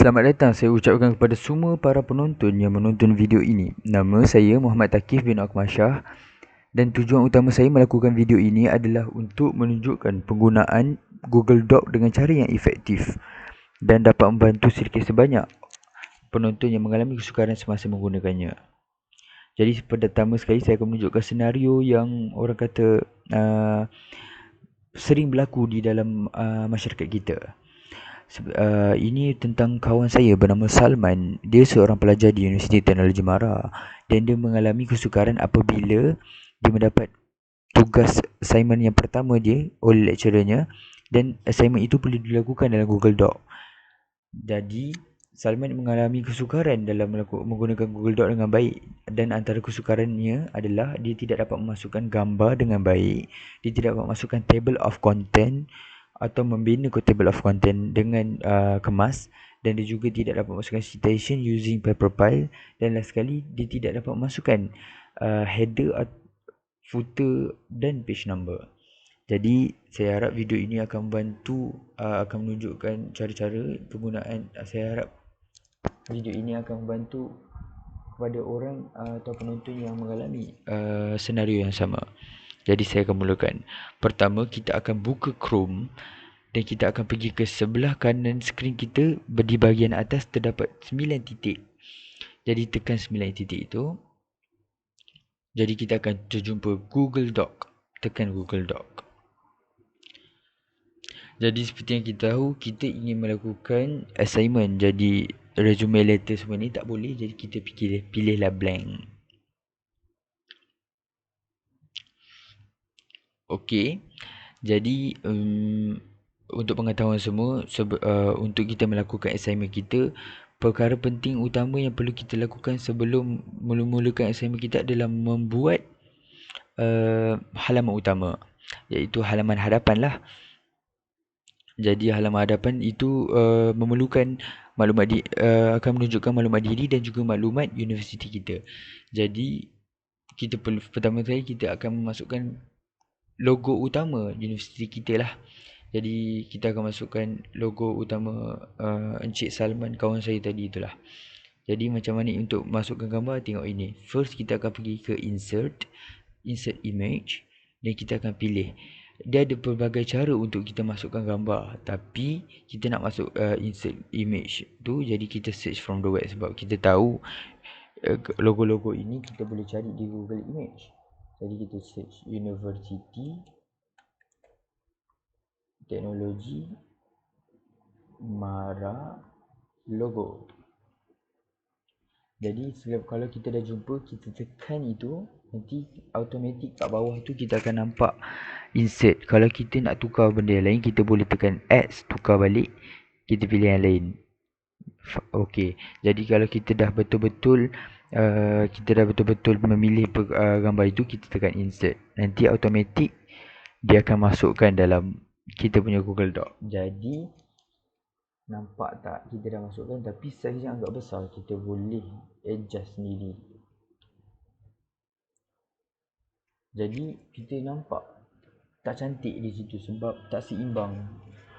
Selamat datang saya ucapkan kepada semua para penonton yang menonton video ini. Nama saya Muhammad Takif bin Akmashah dan tujuan utama saya melakukan video ini adalah untuk menunjukkan penggunaan Google Doc dengan cara yang efektif dan dapat membantu sedikit sebanyak penonton yang mengalami kesukaran semasa menggunakannya. Jadi pertama sekali saya akan menunjukkan senario yang orang kata sering berlaku di dalam masyarakat kita. Ini tentang kawan saya bernama Salman. Dia seorang pelajar di Universiti Teknologi Mara dan dia mengalami kesukaran apabila dia mendapat tugas assignment yang pertama dia oleh lecturernya dan assignment itu perlu dilakukan dalam Google Doc. Jadi Salman mengalami kesukaran dalam menggunakan Google Doc dengan baik dan antara kesukarannya adalah dia tidak dapat memasukkan gambar dengan baik, dia tidak dapat memasukkan table of content atau membina table of content dengan kemas, dan dia juga tidak dapat memasukkan citation using Paperpile, dan last sekali dia tidak dapat memasukkan header, footer dan page number. Jadi saya harap video ini akan membantu, akan menunjukkan cara-cara penggunaan. Saya harap video ini akan membantu kepada orang atau penonton yang mengalami senario yang sama. Jadi saya akan mulakan. Pertama, kita akan buka Chrome dan kita akan pergi ke sebelah kanan skrin kita. Di bahagian atas terdapat 9 titik. Jadi tekan 9 titik itu. Jadi kita akan terjumpa Google Doc. Tekan Google Doc. Jadi seperti yang kita tahu, kita ingin melakukan assignment. Jadi resume letter semua ni tak boleh. Jadi kita pilihlah blank. Okey. Jadi untuk pengetahuan semua, untuk kita melakukan assignment kita, perkara penting utama yang perlu kita lakukan sebelum mulakan assignment kita adalah membuat halaman utama, iaitu halaman hadapan lah. Jadi halaman hadapan itu memerlukan maklumat akan menunjukkan maklumat diri dan juga maklumat universiti kita. Jadi kita perlu, pertama sekali kita akan memasukkan logo utama universiti kita lah. Jadi kita akan masukkan logo utama Encik Salman, kawan saya tadi itulah. Jadi macam mana untuk masukkan gambar, tengok ini. First kita akan pergi ke insert image dan kita akan pilih. Dia ada pelbagai cara untuk kita masukkan gambar, tapi kita nak masuk insert image tu, jadi kita search from the web sebab kita tahu logo-logo ini kita boleh cari di Google Image. Jadi kita search University Teknologi Mara logo. Jadi kalau kita dah jumpa, kita tekan itu, nanti automatik kat bawah tu kita akan nampak insert. Kalau kita nak tukar benda lain, kita boleh tekan X, tukar balik, kita pilih yang lain. Okey. Jadi kalau kita dah betul-betul memilih gambar itu, kita tekan insert. Nanti automatik dia akan masukkan dalam kita punya Google Doc. Jadi nampak tak kita dah masukkan, tapi saiz yang agak besar, kita boleh adjust sendiri. Jadi kita nampak tak cantik di situ sebab tak seimbang.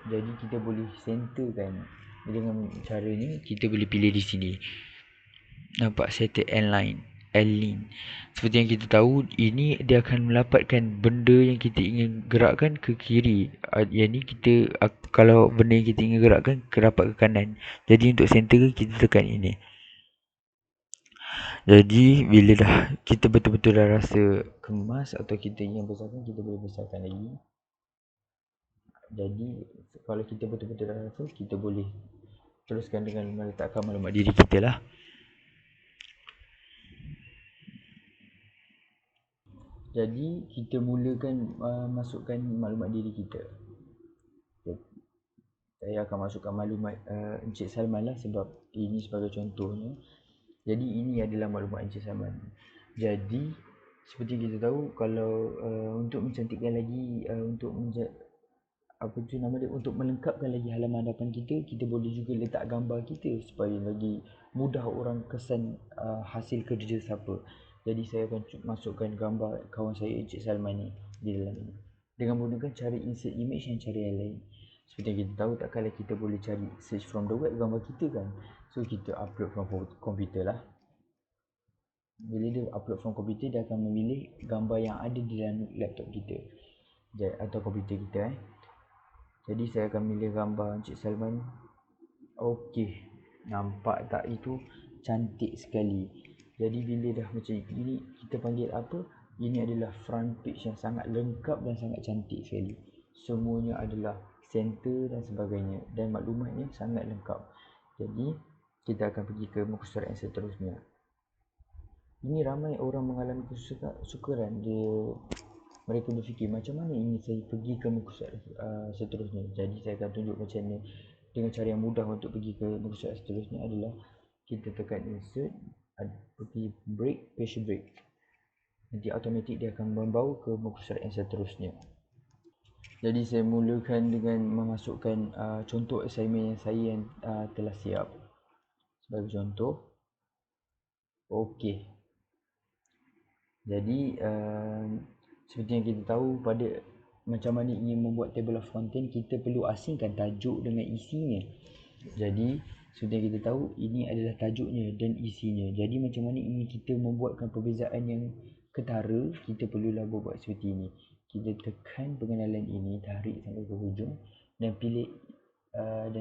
Jadi kita boleh centerkan dengan cara ni. Kita boleh pilih di sini. Nampak center align. Seperti yang kita tahu, ini dia akan melapatkan benda yang kita ingin gerakkan ke kiri. Yang ni kita, kalau benda yang kita ingin gerakkan rapat ke kanan. Jadi untuk center kita tekan ini. Jadi bila dah kita betul-betul dah rasa kemas atau kita ingin besarkan, kita boleh besarkan lagi. Jadi kalau kita betul-betul dah rasa, kita boleh teruskan dengan meletakkan maklumat diri kita lah. Jadi kita mulakan masukkan maklumat diri kita. Saya akan masukkan maklumat Encik Salman lah sebab ini sebagai contohnya. Jadi ini adalah maklumat Encik Salman. Jadi seperti kita tahu, kalau untuk mencantikkan lagi, untuk untuk melengkapkan lagi halaman hadapan kita, kita boleh juga letak gambar kita supaya lagi mudah orang kesan hasil kerja siapa. Jadi saya akan masukkan gambar kawan saya Encik Salman ni di dalam ini dengan menggunakan cara insert image dan cara yang lain. Seperti yang kita tahu, takkanlah kita boleh cari search from the web gambar kita kan. So kita upload from komputer lah. Bila dia upload from komputer, dia akan memilih gambar yang ada di dalam laptop kita atau komputer kita. Jadi saya akan pilih gambar Encik Salman. Okey, nampak tak itu cantik sekali. Jadi bila dah macam ini, kita panggil apa? Ini adalah front page yang sangat lengkap dan sangat cantik sekali. Semuanya adalah center dan sebagainya, dan maklumatnya sangat lengkap. Jadi kita akan pergi ke muka surat yang seterusnya. Ini ramai orang mengalami kesukaran. Mereka berfikir macam mana ini saya pergi ke muka surat seterusnya. Jadi saya akan tunjuk macam mana. Dengan cara yang mudah untuk pergi ke muka surat seterusnya adalah kita tekan insert, pergi break, page break. Nanti automatik dia akan membawa ke muka surat yang seterusnya. Jadi saya mulakan dengan memasukkan contoh assignment yang saya telah siap. Sebagai contoh, okey. Jadi seperti yang kita tahu, pada macam mana ingin membuat table of content, kita perlu asingkan tajuk dengan isinya. Jadi seperti yang kita tahu, ini adalah tajuknya dan isinya. Jadi macam mana ingin kita membuatkan perbezaan yang ketara, kita perlulah buat seperti ini. Kita tekan pengenalan ini, tarik sampai ke hujung dan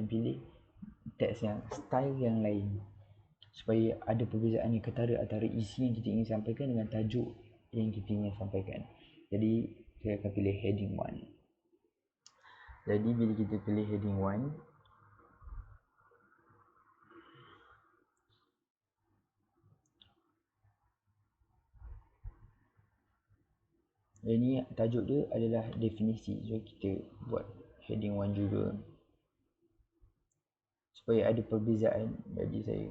pilih teks yang style yang lain, supaya ada perbezaan yang ketara antara isi yang kita ingin sampaikan dengan tajuk yang kita ingin sampaikan. Jadi saya akan pilih heading 1. Jadi bila kita pilih heading 1, ini tajuk dia adalah definisi. So kita buat heading 1 juga supaya ada perbezaan. Jadi saya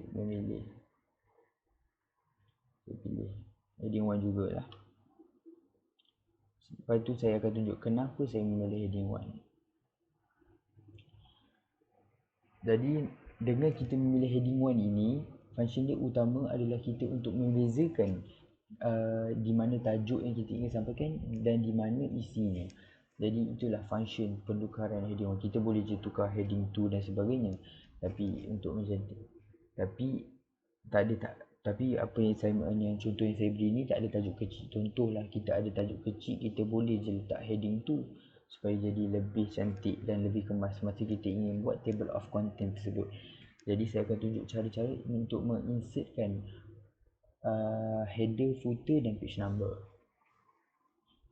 pilih heading 1 jugalah. Lepas tu saya akan tunjuk kenapa saya memilih heading 1. Jadi dengan kita memilih heading 1 ini, function dia utama adalah kita untuk membezakan di mana tajuk yang kita ingin sampaikan dan di mana isinya. Jadi itulah function penukaran heading 1. Kita boleh je tukar heading 2 dan sebagainya. Tapi untuk macam tu, tapi tak ada tapi apa yang contoh yang saya beri ni tak ada tajuk kecil. Contohlah kita ada tajuk kecil, kita boleh je letak heading 2 supaya jadi lebih cantik dan lebih kemas masa kita ingin buat table of content tersebut. Jadi saya akan tunjuk cara-cara untuk menginsertkan header, footer dan page number.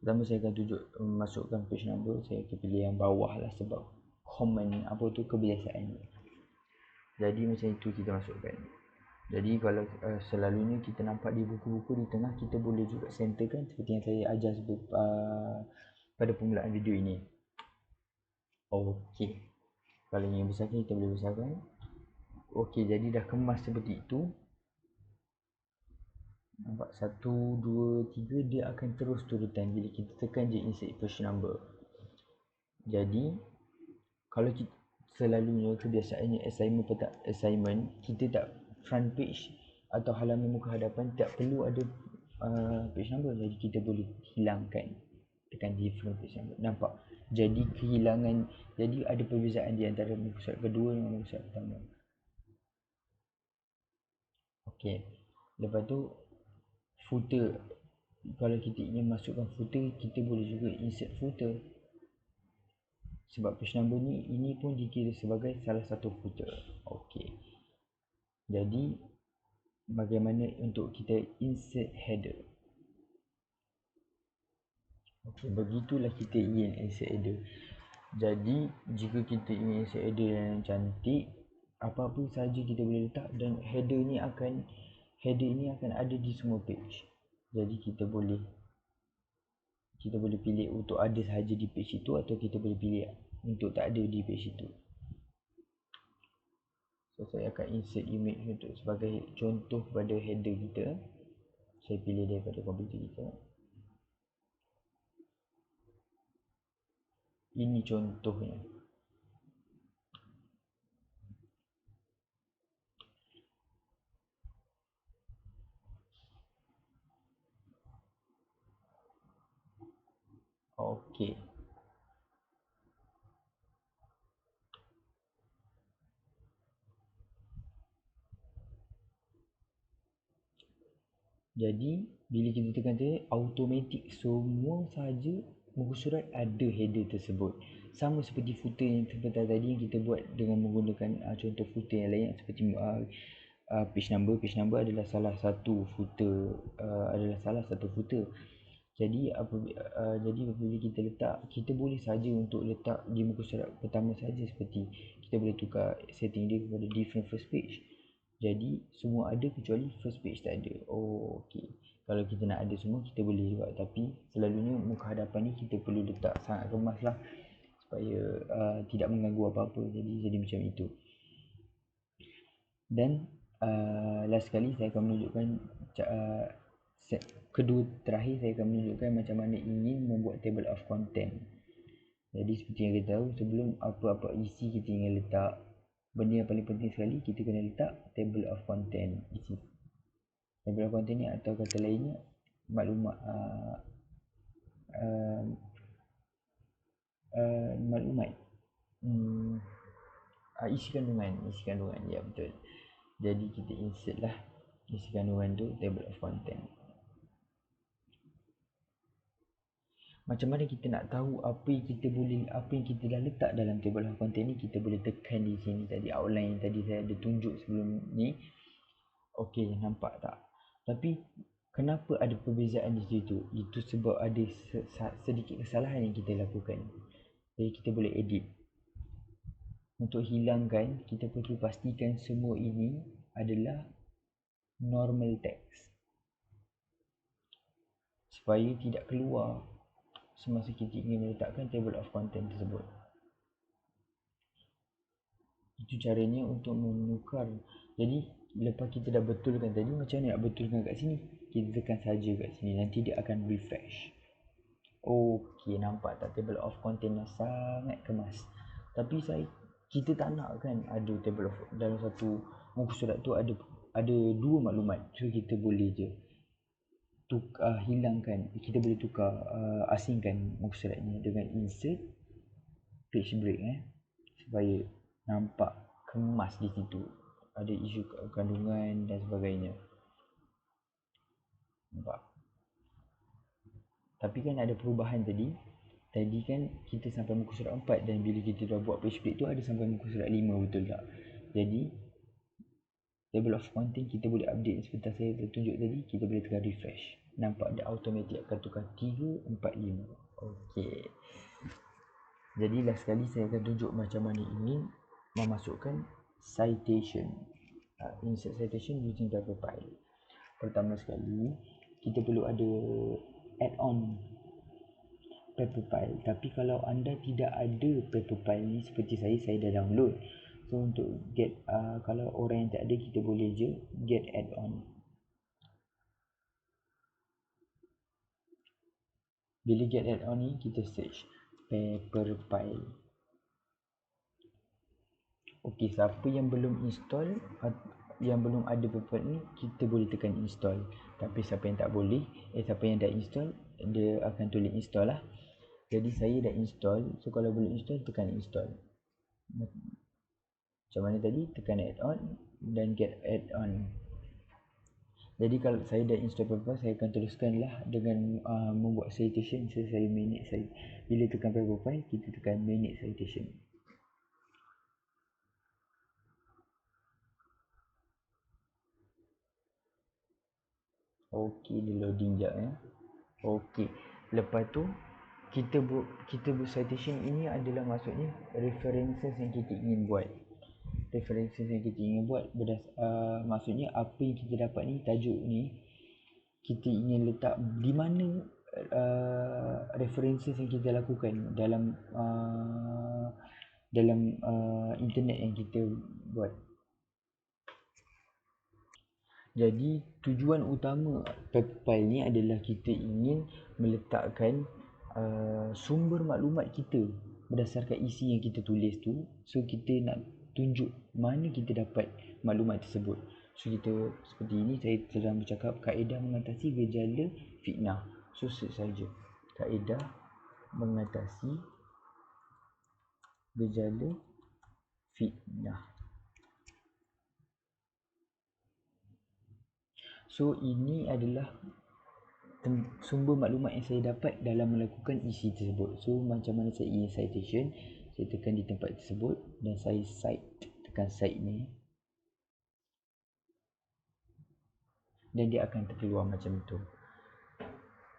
Pertama saya akan tunjuk masukkan page number. Saya akan pilih yang bawah lah sebab common kebiasaan. Jadi macam itu kita masukkan. Jadi kalau selalunya kita nampak di buku-buku di tengah, kita boleh juga centerkan seperti yang saya ajar pada permulaan video ini. Okey, kalau ingin besarkan kita boleh besarkan. Okey, jadi dah kemas seperti itu. Nampak 1, 2, 3 dia akan terus turutan bila kita tekan je insert page number. Jadi kalau kita selalunya kebiasaannya assignment kita tak front page atau halaman muka hadapan tak perlu ada page number. Jadi kita boleh hilangkan, tekan different page number. Nampak? Jadi kehilangan, jadi ada perbezaan di antara muka surat kedua dengan muka surat pertama. Okey. Lepas tu footer. Kalau kita ingin masukkan footer, kita boleh juga insert footer. Sebab page number ni, ini pun dikira sebagai salah satu footer. Okey. Jadi bagaimana untuk kita insert header? Okey, begitulah kita ingin insert header. Jadi jika kita ingin insert header yang cantik, apa-apa saja kita boleh letak dan header ini akan ada di semua page. Jadi kita boleh pilih untuk ada sahaja di page itu atau kita boleh pilih untuk tak ada di page itu. So saya akan insert image untuk sebagai contoh pada header kita. Saya pilih daripada komputer kita. Ini contohnya. Okey. Jadi bila kita tekan tu, automatik semua saja muka surat ada header tersebut. Sama seperti footer yang sebentar tadi yang kita buat dengan menggunakan contoh footer yang lain seperti page number. Page number adalah salah satu footer. Jadi apabila kita letak, kita boleh saja untuk letak di muka surat pertama saja, seperti kita boleh tukar setting dia kepada different first page. Jadi semua ada kecuali first page tak ada. Okey. Kalau kita nak ada semua kita boleh juga, tapi selalunya muka hadapan ni kita perlu letak sangat kemas lah supaya tidak mengganggu apa-apa. Jadi macam itu. Dan last sekali saya akan menunjukkan kedua terakhir saya akan menunjukkan macam mana ingin membuat table of content. Jadi seperti yang kita tahu, sebelum apa-apa isi kita ingin letak, benda yang paling penting sekali kita kena letak table of content isi. Table of content ni atau kata lainnya maklumat maklumat isi kandungan, ya betul. Jadi kita insert lah isi kandungan tu table of content. Macam mana kita nak tahu apa yang kita dah letak dalam table of content ni? Kita boleh tekan di sini tadi, outline yang tadi saya ada tunjuk sebelum ni. Okey, nampak tak? Tapi kenapa ada perbezaan di situ? Itu sebab ada sedikit kesalahan yang kita lakukan. Jadi kita boleh edit. Untuk hilangkan, kita perlu pastikan semua ini adalah normal text supaya tidak keluar semasa kita ingin meletakkan table of content tersebut. Itu caranya untuk menukar. Jadi lepas kita dah betulkan tadi, macam mana nak betulkan kat sini? Kita tekan saja kat sini, nanti dia akan refresh. Okey, nampak tak table of content yang sangat kemas. Tapi kita tak nak kan ada table of dalam satu muka surat tu ada dua maklumat. So kita boleh je hilangkan, kita boleh tukar asingkan muka surat ni dengan insert page break supaya nampak kemas di situ. Ada isu kandungan dan sebagainya. Nampak? Tapi kan ada perubahan tadi. Tadi kan kita sampai muka surat 4 dan bila kita dah buat page break tu ada sampai muka surat 5, betul tak? Jadi table of content kita boleh update seperti saya tunjuk tadi. Kita boleh tekan refresh. Nampak dia automatik akan tukar 3, 4, 5. Okey. Jadi last sekali saya akan tunjuk macam mana ingin memasukkan citation. Insert citation using paper file. Pertama sekali kita perlu ada add-on paper file. Tapi kalau anda tidak ada paper file ni seperti saya dah download. So untuk get kalau orang yang tak ada, kita boleh je get add-on. Bila get add-on ni kita search paper file. Okey, siapa yang belum install, yang belum ada paper file ni, kita boleh tekan install. Tapi siapa yang tak boleh, siapa yang dah install, dia akan tulis install lah. Jadi saya dah install, so kalau belum install tekan install. Macam mana tadi, tekan add-on dan get add-on. Jadi kalau saya dah install paper, saya akan teruskan lah dengan membuat citation. So saya manage saya. Bila tekan paper file, kita tekan manage citation. Okey, dia loading jap ya. Okey, lepas tu kita buat citation ini adalah maksudnya references yang kita ingin buat. Maksudnya apa yang kita dapat ni, tajuk ni kita ingin letak di mana references yang kita lakukan dalam internet yang kita buat. Jadi tujuan utama paper file ni adalah kita ingin meletakkan sumber maklumat kita berdasarkan isi yang kita tulis tu. So kita nak tunjuk mana kita dapat maklumat tersebut. So kita seperti ini, saya sedang bercakap kaedah mengatasi gejala fitnah. So search saja kaedah mengatasi gejala fitnah. So ini adalah sumber maklumat yang saya dapat dalam melakukan isi tersebut. So macam mana saya ingin citation, saya tekan di tempat tersebut dan saya tekan cite ni, dan dia akan terkeluar macam tu.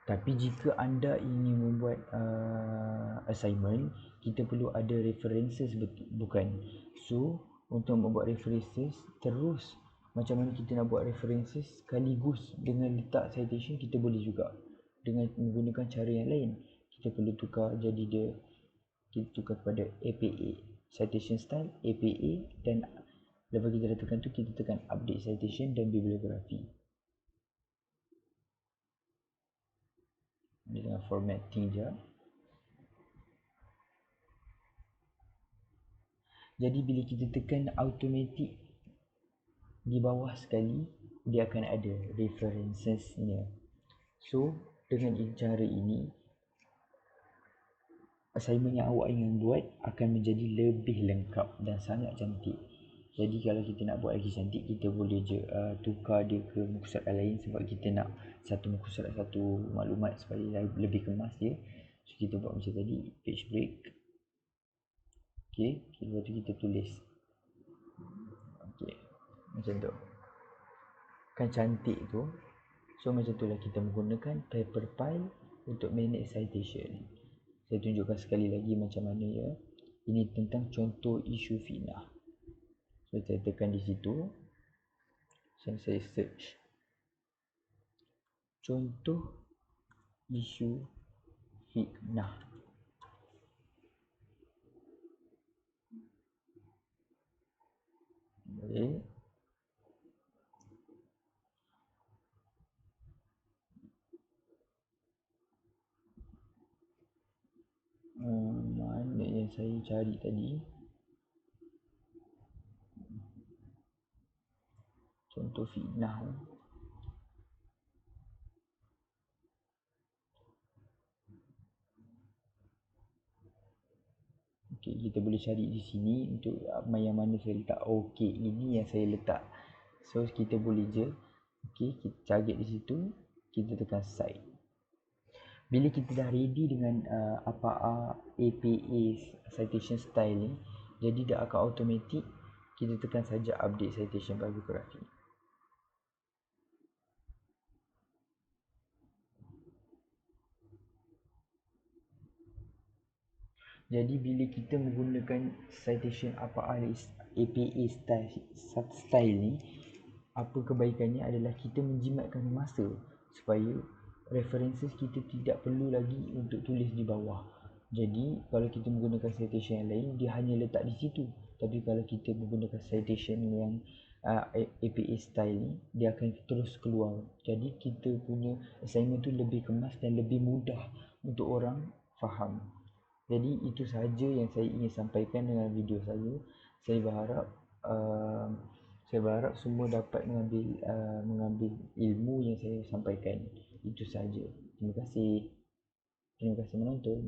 Tapi jika anda ingin membuat assignment, kita perlu ada references, bukan? So untuk membuat references terus, macam mana kita nak buat references sekaligus dengan letak citation, kita boleh juga dengan menggunakan cara yang lain. Kita perlu tukar jadi kita tukar kepada APA, citation style APA, dan lepas kita dah tekan tu, kita tekan update citation dan bibliografi. Dengan formatting je. Jadi bila kita tekan automatic di bawah sekali, dia akan ada references-nya. So dengan cara ini, assignment yang awak ingin buat akan menjadi lebih lengkap dan sangat cantik. Jadi kalau kita nak buat lagi cantik, kita boleh je tukar dia ke muka surat lain, sebab kita nak satu muka surat satu maklumat supaya lebih kemas dia. So kita buat macam tadi, page break. Okay, lepas tu kita tulis. Okay, macam tu. Kan cantik tu. So macam tu lah kita menggunakan Paperpie untuk manage citation. Saya tunjukkan sekali lagi macam mana ya. Ini tentang contoh isu fitnah. So saya tekan di situ. Saya search contoh isu fitnah. Boleh. Mana yang saya cari tadi? Contoh fitnah. Okay, kita boleh cari di sini untuk yang mana saya letak. Okay, ini yang saya letak. So kita boleh je, okay, kita target di situ, kita tekan cite. Bila kita dah ready dengan APA citation style ni, jadi dah akan automatic. Kita tekan saja update citation bibliography. Jadi bila kita menggunakan citation APA style ni, apa kebaikannya adalah kita menjimatkan masa supaya references kita tidak perlu lagi untuk tulis di bawah. Jadi kalau kita menggunakan citation yang lain, dia hanya letak di situ. Tapi kalau kita menggunakan citation yang APA style ni, dia akan terus keluar. Jadi kita punya assignment tu lebih kemas dan lebih mudah untuk orang faham. Jadi itu sahaja yang saya ingin sampaikan dengan video saya. Saya berharap semua dapat mengambil ilmu yang saya sampaikan. Itu sahaja. Terima kasih menonton.